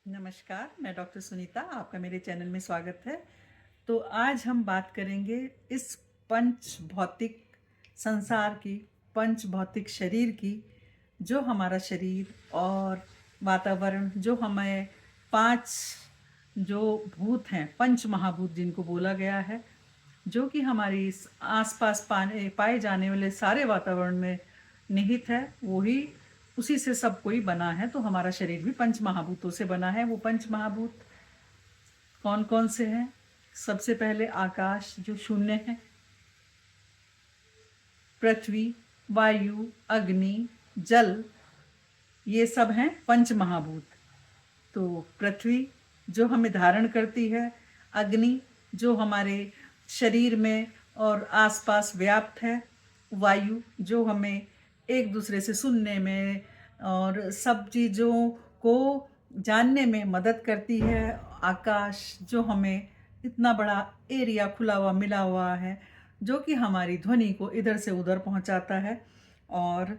नमस्कार, मैं डॉक्टर सुनीता, आपका मेरे चैनल में स्वागत है। तो आज हम बात करेंगे इस पंच भौतिक संसार की, पंच भौतिक शरीर की, जो हमारा शरीर और वातावरण, जो हमें 5 जो भूत हैं, पंच महाभूत जिनको बोला गया है, जो कि हमारी इस आस-पास पाए जाने वाले सारे वातावरण में निहित है, वही उसी से सब कोई बना है। तो हमारा शरीर भी पंच महाभूतों से बना है। वो पंच महाभूत कौन कौन से हैं? सबसे पहले आकाश जो शून्य है, पृथ्वी, वायु, अग्नि, जल, ये सब हैं पंच महाभूत। तो पृथ्वी जो हमें धारण करती है, अग्नि जो हमारे शरीर में और आसपास व्याप्त है, वायु जो हमें एक दूसरे से सुनने में और सब चीज़ों को जानने में मदद करती है, आकाश जो हमें इतना बड़ा एरिया खुला हुआ मिला हुआ है, जो कि हमारी ध्वनि को इधर से उधर पहुंचाता है। और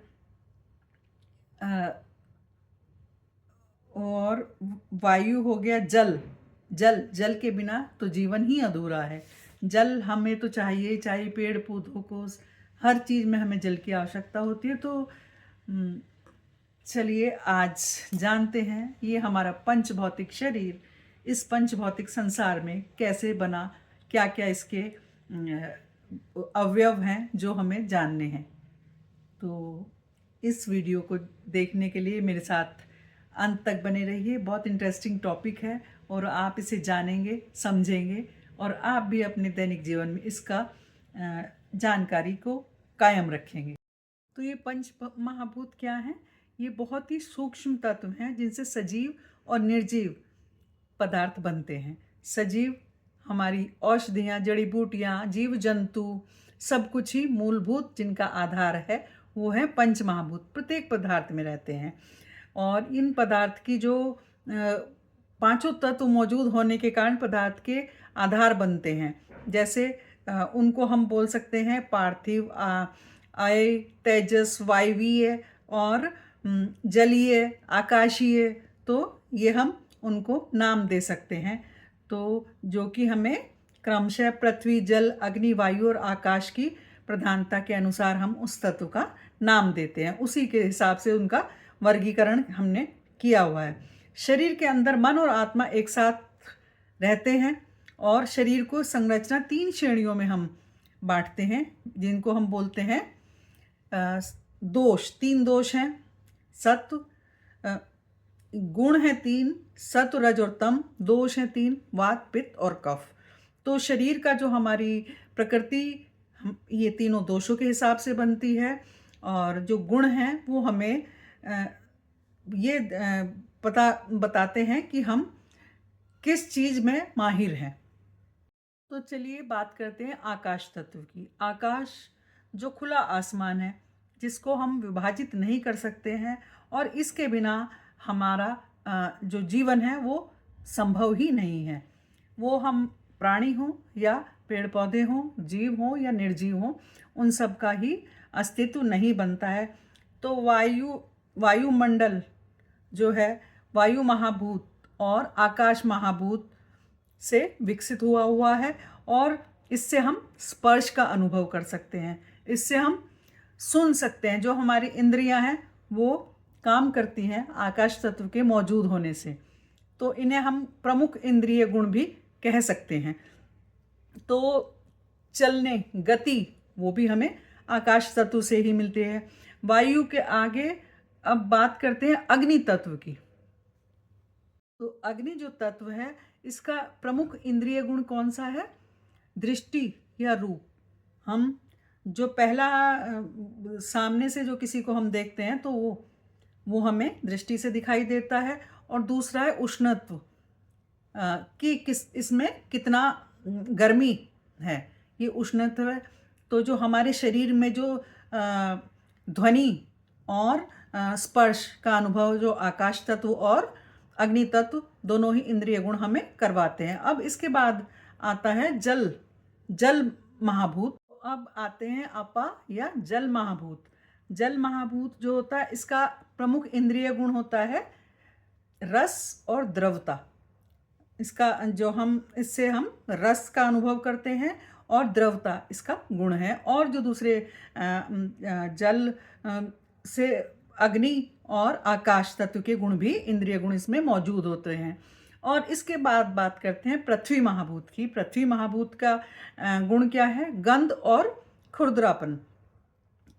और वायु हो गया जल। जल जल के बिना तो जीवन ही अधूरा है। जल हमें तो चाहिए, चाहे पेड़ पौधों को, हर चीज़ में हमें जल की आवश्यकता होती है। तो चलिए आज जानते हैं ये हमारा पंच भौतिक शरीर इस पंच भौतिक संसार में कैसे बना, क्या क्या इसके अवयव हैं जो हमें जानने हैं। तो इस वीडियो को देखने के लिए मेरे साथ अंत तक बने रहिए। बहुत इंटरेस्टिंग टॉपिक है और आप इसे जानेंगे, समझेंगे और आप भी अपने दैनिक जीवन में इसका जानकारी को कायम रखेंगे। तो ये पंच महाभूत क्या हैं? ये बहुत ही सूक्ष्म तत्व हैं जिनसे सजीव और निर्जीव पदार्थ बनते हैं। सजीव हमारी औषधियाँ, जड़ी बूटियाँ, जीव जंतु, सब कुछ ही मूलभूत जिनका आधार है वो है पंच महाभूत, प्रत्येक पदार्थ में रहते हैं। और इन पदार्थ की जो पांचों तत्व मौजूद होने के कारण पदार्थ के आधार बनते हैं। जैसे उनको हम बोल सकते हैं पार्थिव, आय, तेजस, वायवीय और जलीय, आकाशीय। तो ये हम उनको नाम दे सकते हैं। तो जो कि हमें क्रमशः पृथ्वी, जल, अग्नि, वायु और आकाश की प्रधानता के अनुसार हम उस तत्व का नाम देते हैं। उसी के हिसाब से उनका वर्गीकरण हमने किया हुआ है। शरीर के अंदर मन और आत्मा एक साथ रहते हैं और शरीर को संरचना 3 श्रेणियों में हम बांटते हैं, जिनको हम बोलते हैं दोष। 3 दोष हैं। सत्व, गुण हैं 3, सत्व, रज और तम। दोष हैं 3, वात, पित्त और कफ। तो शरीर का जो हमारी प्रकृति ये तीनों दोषों के हिसाब से बनती है। और जो गुण हैं वो हमें ये बताते हैं कि हम किस चीज़ में माहिर हैं। तो चलिए बात करते हैं आकाश तत्व की। आकाश जो खुला आसमान है, जिसको हम विभाजित नहीं कर सकते हैं और इसके बिना हमारा जो जीवन है वो संभव ही नहीं है। वो हम प्राणी हों या पेड़ पौधे हों, जीव हों या निर्जीव हों, उन सब का ही अस्तित्व नहीं बनता है। तो वायुमंडल जो है, वायु महाभूत और आकाश महाभूत से विकसित हुआ है और इससे हम स्पर्श का अनुभव कर सकते हैं, इससे हम सुन सकते हैं। जो हमारी इंद्रियां हैं वो काम करती हैं आकाश तत्व के मौजूद होने से। तो इन्हें हम प्रमुख इंद्रिय गुण भी कह सकते हैं। तो चलने, गति, वो भी हमें आकाश तत्व से ही मिलते हैं। वायु के आगे अब बात करते हैं अग्नि तत्व की। तो अग्नि जो तत्व है, इसका प्रमुख इंद्रिय गुण कौन सा है? दृष्टि या रूप। हम जो पहला सामने से जो किसी को हम देखते हैं तो वो हमें दृष्टि से दिखाई देता है। और दूसरा है उष्णत्व, कि इसमें कितना गर्मी है, ये उष्णत्व है। तो जो हमारे शरीर में जो ध्वनि और स्पर्श का अनुभव जो आकाश तत्व और अग्नि तत्व दोनों ही इंद्रिय गुण हमें करवाते हैं। अब इसके बाद आता है जल महाभूत। अब आते हैं अपा या जल महाभूत। जल महाभूत जो होता है, इसका प्रमुख इंद्रिय गुण होता है रस और द्रवता, इसका जो हम इससे हम रस का अनुभव करते हैं और द्रवता इसका गुण है। और जो दूसरे जल से अग्नि और आकाश तत्व के गुण भी, इंद्रिय गुण इसमें मौजूद होते हैं। और इसके बाद बात करते हैं पृथ्वी महाभूत की। पृथ्वी महाभूत का गुण क्या है? गंध और खुरदरापन।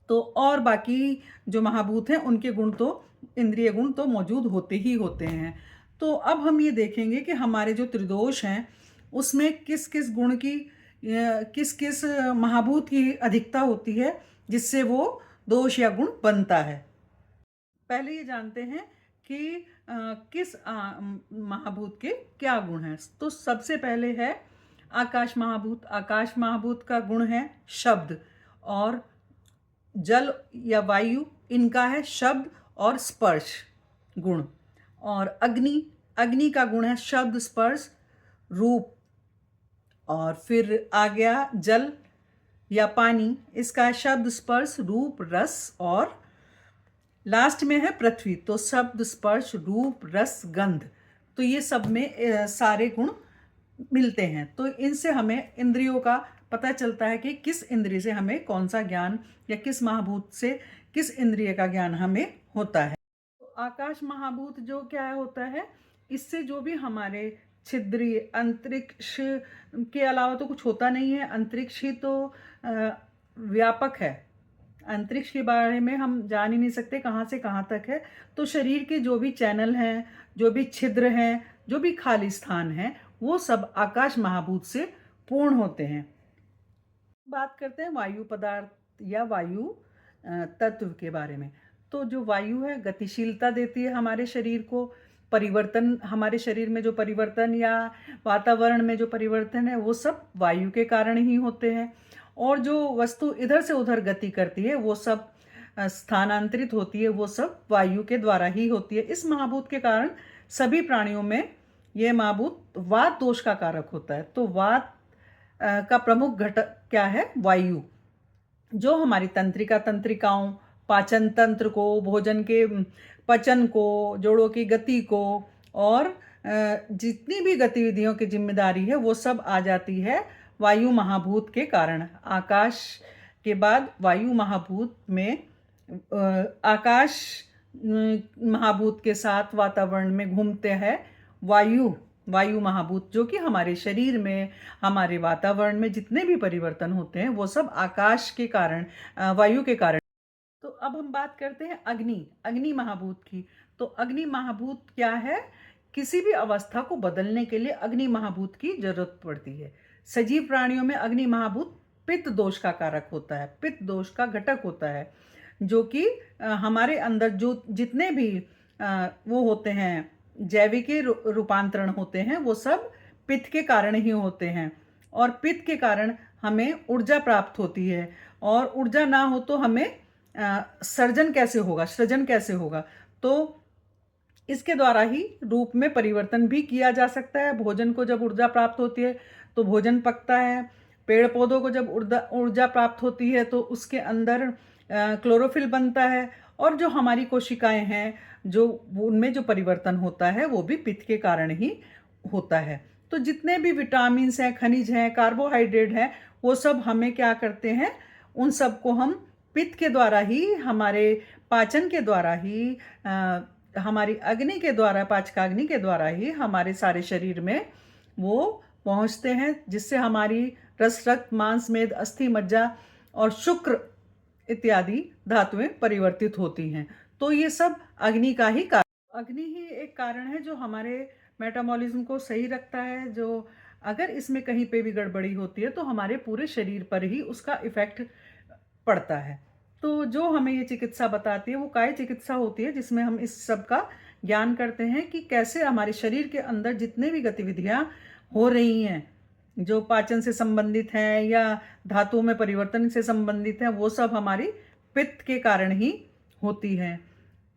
तो और बाकी जो महाभूत हैं उनके गुण तो, इंद्रिय गुण तो मौजूद होते ही होते हैं। तो अब हम ये देखेंगे कि हमारे जो त्रिदोष हैं उसमें किस किस गुण की, किस किस महाभूत की अधिकता होती है जिससे वो दोष या गुण बनता है। पहले ये जानते हैं कि किस महाभूत के क्या गुण हैं। तो सबसे पहले है आकाश महाभूत। आकाश महाभूत का गुण है शब्द, और जल या वायु इनका है शब्द और स्पर्श गुण। और अग्नि, अग्नि का गुण है शब्द, स्पर्श, रूप। और फिर आ गया जल या पानी, इसका है शब्द, स्पर्श, रूप, रस। और लास्ट में है पृथ्वी, तो शब्द, स्पर्श, रूप, रस, गंध। तो ये सब में सारे गुण मिलते हैं। तो इनसे हमें इंद्रियों का पता चलता है कि किस इंद्रिय से हमें कौन सा ज्ञान, या किस महाभूत से किस इंद्रिय का ज्ञान हमें होता है। तो आकाश महाभूत जो क्या होता है, इससे जो भी हमारे छिद्री अंतरिक्ष के अलावा तो कुछ होता नहीं है। अंतरिक्ष ही तो व्यापक है। अंतरिक्ष के बारे में हम जान ही नहीं सकते कहाँ से कहाँ तक है। तो शरीर के जो भी चैनल हैं, जो भी छिद्र हैं, जो भी खाली स्थान हैं, वो सब आकाश महाभूत से पूर्ण होते हैं। बात करते हैं वायु पदार्थ या वायु तत्व के बारे में। तो जो वायु है गतिशीलता देती है हमारे शरीर को, परिवर्तन, हमारे शरीर में जो परिवर्तन या वातावरण में जो परिवर्तन है वो सब वायु के कारण ही होते हैं। और जो वस्तु इधर से उधर गति करती है वो सब स्थानांतरित होती है, वो सब वायु के द्वारा ही होती है। इस महाभूत के कारण सभी प्राणियों में ये महाभूत वात दोष का कारक होता है। तो वात का प्रमुख घटक क्या है? वायु, जो हमारी तंत्रिका, तंत्रिकाओं, पाचन तंत्र को, भोजन के पचन को, जोड़ों की गति को, और जितनी भी गतिविधियों की जिम्मेदारी है वो सब आ जाती है वायु महाभूत के कारण। आकाश के बाद वायु महाभूत में आकाश महाभूत के साथ वातावरण में घूमते हैं वायु महाभूत, जो कि हमारे शरीर में, हमारे वातावरण में जितने भी परिवर्तन होते हैं वो सब आकाश के कारण, वायु के कारण। तो अब हम बात करते हैं अग्नि महाभूत की। तो अग्नि महाभूत क्या है? किसी भी अवस्था को बदलने के लिए अग्नि महाभूत की जरूरत पड़ती है। सजीव प्राणियों में अग्नि महाभूत पित्त दोष का कारक होता है, पित्त दोष का घटक होता है, जो कि हमारे अंदर जो जितने भी वो होते हैं, जैविक रूपांतरण होते हैं, वो सब पित्त के कारण ही होते हैं। और पित्त के कारण हमें ऊर्जा प्राप्त होती है, और ऊर्जा ना हो तो हमें सृजन कैसे होगा? तो इसके द्वारा ही रूप में परिवर्तन भी किया जा सकता है। भोजन को जब ऊर्जा प्राप्त होती है तो भोजन पकता है। पेड़ पौधों को जब ऊर्जा प्राप्त होती है तो उसके अंदर क्लोरोफिल बनता है। और जो हमारी कोशिकाएं हैं, जो उनमें जो परिवर्तन होता है वो भी पित्त के कारण ही होता है। तो जितने भी विटामिन्स हैं, खनिज हैं, कार्बोहाइड्रेट हैं, वो सब हमें क्या करते हैं? उन सब को हम पित्त के द्वारा ही, हमारे पाचन के द्वारा ही, हमारी अग्नि के द्वारा, पाचकाग्नि के द्वारा ही हमारे सारे शरीर में वो पहुंचते हैं, जिससे हमारी रस, रक्त, मांस, मेद, अस्थि, मज्जा और शुक्र इत्यादि धातुएं परिवर्तित होती हैं। तो ये सब अग्नि का ही कारण, अग्नि ही एक कारण है जो हमारे मेटाबॉलिज्म को सही रखता है। जो अगर इसमें कहीं पे भी गड़बड़ी होती है तो हमारे पूरे शरीर पर ही उसका इफेक्ट पड़ता है। तो जो हमें ये चिकित्सा बताती है वो काय चिकित्सा होती है, जिसमें हम इस सब का ज्ञान करते हैं कि कैसे हमारे शरीर के अंदर जितने भी गतिविधियां हो रही हैं, जो पाचन से संबंधित हैं या धातुओं में परिवर्तन से संबंधित हैं, वो सब हमारी पित्त के कारण ही होती हैं।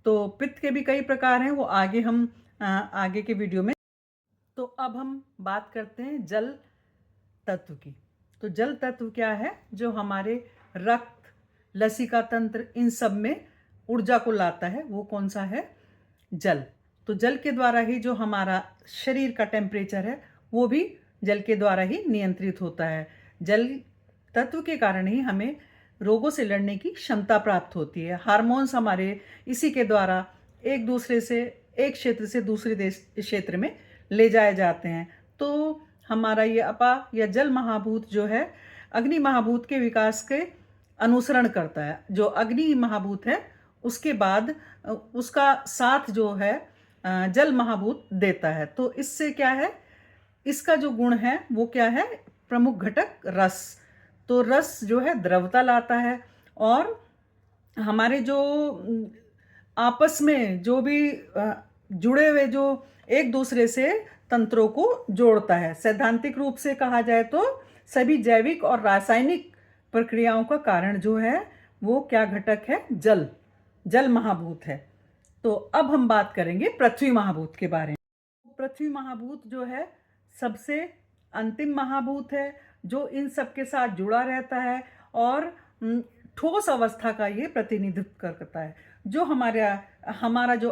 तो पित्त के भी कई प्रकार हैं, वो आगे हम आगे के वीडियो में। तो अब हम बात करते हैं जल तत्व की। तो जल तत्व क्या है? जो हमारे रक्त, लसिका तंत्र, इन सब में ऊर्जा को लाता है, वो कौन सा है? जल। तो जल के द्वारा ही जो हमारा शरीर का टेम्परेचर है वो भी जल के द्वारा ही नियंत्रित होता है। जल तत्व के कारण ही हमें रोगों से लड़ने की क्षमता प्राप्त होती है। हार्मोन्स हमारे इसी के द्वारा एक दूसरे से, एक क्षेत्र से दूसरे देश क्षेत्र में ले जाए जाते हैं। तो हमारा ये अपा या जल महाभूत जो है अग्नि महाभूत के विकास के अनुसरण करता है। जो अग्नि महाभूत है उसके बाद उसका साथ जो है जल महाभूत देता है। तो इससे क्या है, इसका जो गुण है वो क्या है, प्रमुख घटक रस। तो रस जो है द्रवता लाता है और हमारे जो आपस में जो भी जुड़े हुए जो एक दूसरे से तंत्रों को जोड़ता है। सैद्धांतिक रूप से कहा जाए तो सभी जैविक और रासायनिक प्रक्रियाओं का कारण जो है वो क्या घटक है, जल, जल महाभूत है। तो अब हम बात करेंगे पृथ्वी महाभूत के बारे में। पृथ्वी महाभूत जो है सबसे अंतिम महाभूत है जो इन सब के साथ जुड़ा रहता है और ठोस अवस्था का ये प्रतिनिधित्व करता है। जो हमारा जो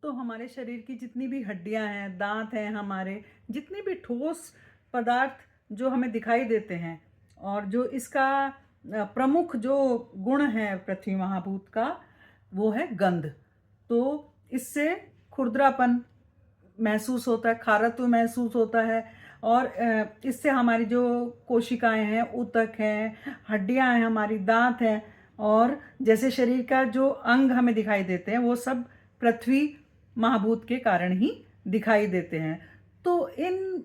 तो हमारे शरीर की जितनी भी हड्डियां हैं, दांत हैं, हमारे जितने भी ठोस पदार्थ जो हमें दिखाई देते हैं, और जो इसका प्रमुख जो गुण है पृथ्वी महाभूत का वो है गंध। तो इससे खुरदरापन महसूस होता है, खारत्व महसूस होता है और इससे हमारी जो कोशिकाएं हैं, ऊतक हैं, हड्डियां हैं, हमारी दांत हैं और जैसे शरीर का जो अंग हमें दिखाई देते हैं वो सब पृथ्वी महाभूत के कारण ही दिखाई देते हैं। तो इन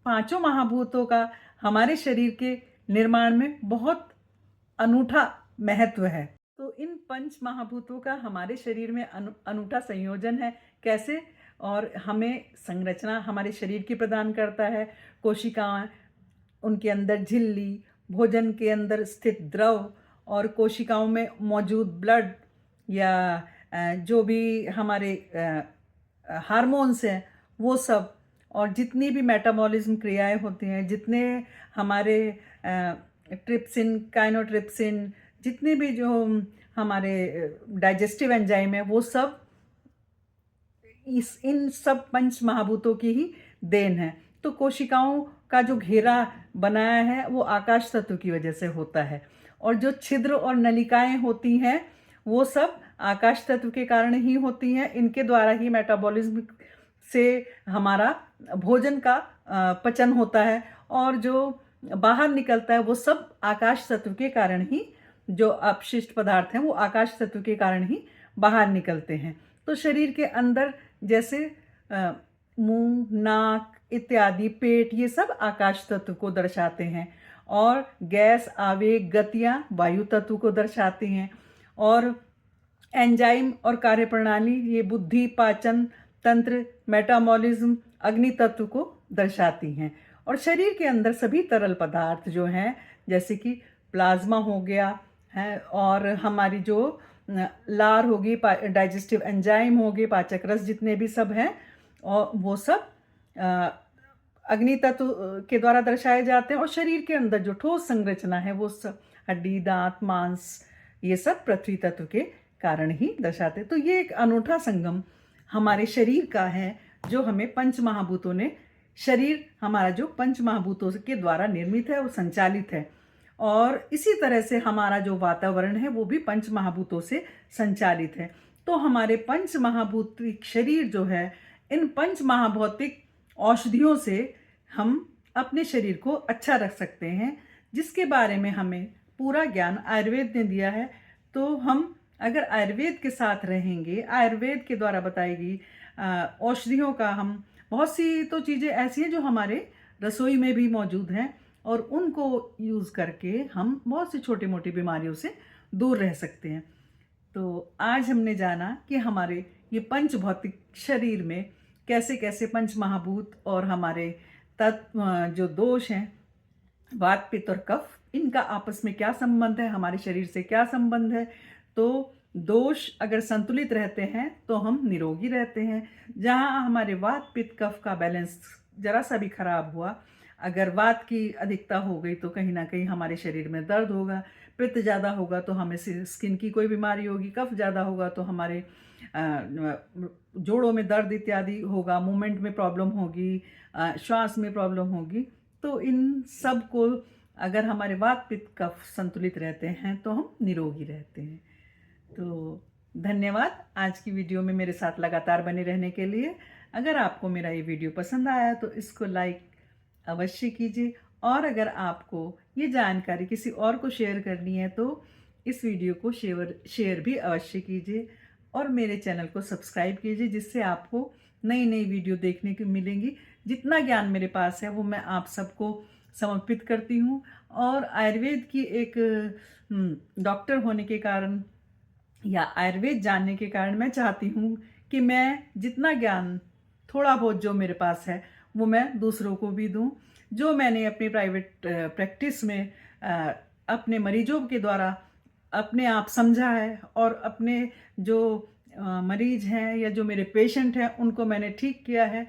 पांचों महाभूतों का हमारे शरीर के निर्माण में बहुत अनूठा महत्व है। तो इन पंच महाभूतों का हमारे शरीर में अनूठा संयोजन है। कैसे? और हमें संरचना हमारे शरीर की प्रदान करता है। कोशिकाएं, उनके अंदर झिल्ली, भोजन के अंदर स्थित द्रव और कोशिकाओं में मौजूद ब्लड या जो भी हमारे हार्मोन्स हैं वो सब, और जितनी भी मेटाबॉलिज्म क्रियाएं होती हैं, जितने हमारे ट्रिप्सिन, काइनोट्रिप्सिन, जितने भी जो हमारे डाइजेस्टिव एंजाइम है वो सब इन सब पंच महाभूतों की ही देन है। तो कोशिकाओं का जो घेरा बनाया है वो आकाश तत्व की वजह से होता है और जो छिद्र और नलिकाएं होती हैं वो सब आकाश तत्व के कारण ही होती हैं। इनके द्वारा ही मेटाबॉलिज्म से हमारा भोजन का पचन होता है और जो बाहर निकलता है वो सब आकाश तत्व के कारण ही, जो अपशिष्ट पदार्थ हैं वो आकाश तत्व के कारण ही बाहर निकलते हैं। तो शरीर के अंदर जैसे मुंह, नाक इत्यादि, पेट, ये सब आकाश तत्व को दर्शाते हैं और गैस, आवेग, गतियाँ वायु तत्व को दर्शाती हैं और एंजाइम और कार्यप्रणाली ये बुद्धि, पाचन तंत्र, मेटाबॉलिज्म अग्नि तत्व को दर्शाती हैं। और शरीर के अंदर सभी तरल पदार्थ जो हैं जैसे कि प्लाज्मा हो गया है और हमारी जो लार होगी, डाइजेस्टिव एंजाइम होगी, पाचक रस, जितने भी सब हैं और वो सब अग्नि तत्व के द्वारा दर्शाए जाते हैं। और शरीर के अंदर जो ठोस संरचना है वो सब हड्डी, दांत, मांस, ये सब पृथ्वी तत्व के कारण ही दर्शाते हैं। तो ये एक अनूठा संगम हमारे शरीर का है जो हमें पंच महाभूतों ने, शरीर हमारा जो पंच महाभूतों के द्वारा निर्मित है वो संचालित है। और इसी तरह से हमारा जो वातावरण है वो भी पंच महाभूतों से संचालित है। तो हमारे पंच महाभूतिक शरीर जो है, इन पंच महाभौतिक औषधियों से हम अपने शरीर को अच्छा रख सकते हैं, जिसके बारे में हमें पूरा ज्ञान आयुर्वेद ने दिया है। तो हम अगर आयुर्वेद के साथ रहेंगे, आयुर्वेद के द्वारा बताई गई औषधियों का, हम बहुत सी तो चीज़ें ऐसी हैं जो हमारे रसोई में भी मौजूद हैं और उनको यूज़ करके हम बहुत सी छोटी मोटी बीमारियों से दूर रह सकते हैं। तो आज हमने जाना कि हमारे ये पंच भौतिक शरीर में कैसे कैसे पंच महाभूत और हमारे तत्व जो दोष हैं, वात, पित्त और कफ, इनका आपस में क्या संबंध है, हमारे शरीर से क्या संबंध है। तो दोष अगर संतुलित रहते हैं तो हम निरोगी रहते हैं। जहाँ हमारे वात, पित्त, कफ का बैलेंस जरा सा भी खराब हुआ, अगर वात की अधिकता हो गई तो कहीं ना कहीं हमारे शरीर में दर्द होगा, पित्त ज़्यादा होगा तो हमें स्किन की कोई बीमारी होगी, कफ ज़्यादा होगा तो हमारे जोड़ों में दर्द इत्यादि होगा, मूवमेंट में प्रॉब्लम होगी, श्वास में प्रॉब्लम होगी। तो इन सब को अगर हमारे वात पित्त कफ संतुलित रहते हैं तो हम निरोगी रहते हैं। तो धन्यवाद आज की वीडियो में मेरे साथ लगातार बने रहने के लिए। अगर आपको मेरा ये वीडियो पसंद आया तो इसको लाइक अवश्य कीजिए, और अगर आपको ये जानकारी किसी और को शेयर करनी है तो इस वीडियो को शेयर भी अवश्य कीजिए, और मेरे चैनल को सब्सक्राइब कीजिए, जिससे आपको नई नई वीडियो देखने को मिलेंगी। जितना ज्ञान मेरे पास है वो मैं आप सबको समर्पित करती हूँ, और आयुर्वेद की एक डॉक्टर होने के कारण या आयुर्वेद जानने के कारण मैं चाहती हूँ कि मैं जितना ज्ञान थोड़ा बहुत जो मेरे पास है वो मैं दूसरों को भी दूँ। जो मैंने अपनी प्राइवेट प्रैक्टिस में अपने मरीजों के द्वारा अपने आप समझा है, और अपने जो मरीज हैं या जो मेरे पेशेंट हैं उनको मैंने ठीक किया है।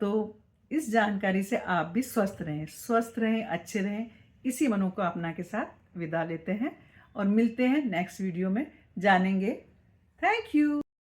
तो इस जानकारी से आप भी स्वस्थ रहें, अच्छे रहें, इसी मनोकामना के साथ विदा लेते हैं और मिलते हैं नेक्स्ट वीडियो में, जानेंगे। Thank you.